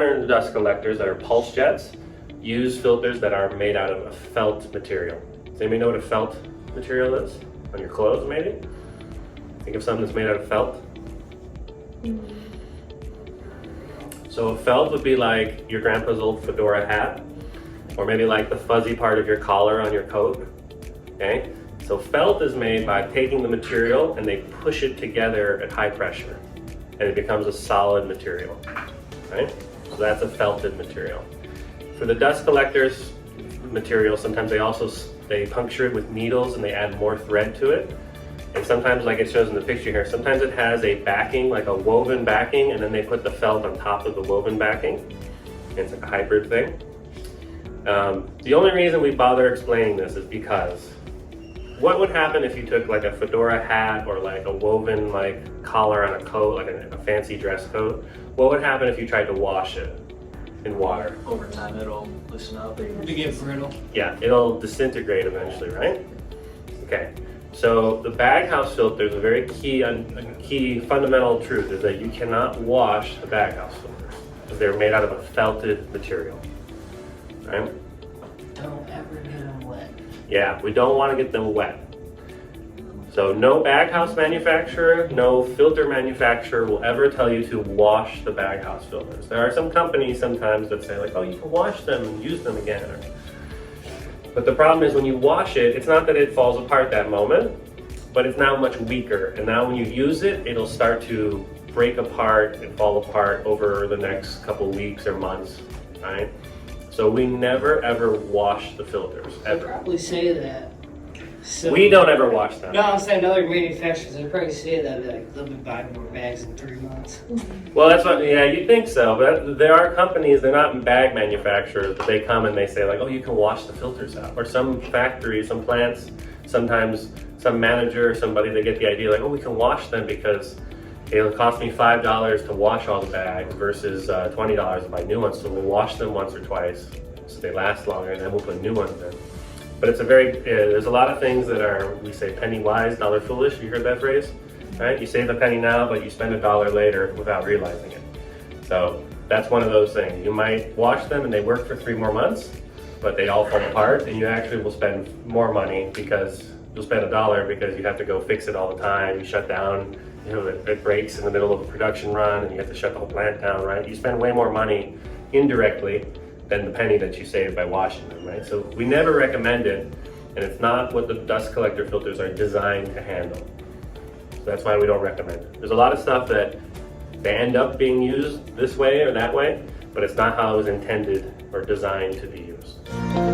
modern dust collectors that are pulse jets use filters that are made out of a felt material. Does anybody know what a felt material is? On your clothes, maybe? Think of something that's made out of felt. So a felt would be like your grandpa's old fedora hat, or maybe like the fuzzy part of your collar on your coat, okay? So felt is made by taking the material and they push it together at high pressure, and it becomes a solid material, right? So that's a felted material. For the dust collectors material, sometimes they puncture it with needles and they add more thread to it. And sometimes, like it shows in the picture here, sometimes it has a backing, like a woven backing, and then they put the felt on top of the woven backing. And it's like a hybrid thing. The only reason we bother explaining this is because what would happen if you took like a fedora hat or like a woven like collar on a coat, like a fancy dress coat? What would happen if you tried to wash it in water? Over time, it'll loosen up. To get brittle. Yeah, it'll disintegrate eventually, right? Okay. So the Baghouse filter is a very key fundamental truth is that you cannot wash the Baghouse filters because they're made out of a felted material, right? Don't ever get them wet. Yeah, we don't want to get them wet. So no Baghouse manufacturer, no filter manufacturer will ever tell you to wash the Baghouse filters. There are some companies sometimes that say like, oh, you can wash them and use them again. But the problem is when you wash it, it's not that it falls apart that moment, but it's now much weaker. And now when you use it, it'll start to break apart and fall apart over the next couple weeks or months, right? So we never ever wash the filters, They ever. probably say that. So, We don't ever wash them. No, I'm saying other manufacturers, they probably say that like, they'll be buying more bags in 3 months. Well, that's what, yeah, you think so, but there are companies, they're not bag manufacturers, but they come and they say like, oh, you can wash the filters out. Or some factories, some plants, sometimes some manager, somebody, they get the idea like, oh, we can wash them because it'll cost me $5 to wash all the bags versus $20 to buy new ones. So we'll wash them once or twice so they last longer, and then we'll put new ones in. But it's there's a lot of things that are, we say penny wise, dollar foolish. You heard that phrase, right? You save a penny now, but you spend $1 later without realizing it. So that's one of those things. You might wash them and they work for 3 more months, but they all fall apart, and you actually will spend more money because you'll spend $1 because you have to go fix it all the time. You shut down, you know, it breaks in the middle of a production run and you have to shut the whole plant down, right? You spend way more money indirectly than the penny that you save by washing them, right? So we never recommend it, and it's not what the dust collector filters are designed to handle. So that's why we don't recommend it. There's a lot of stuff that they end up being used this way or that way, but it's not how it was intended or designed to be used.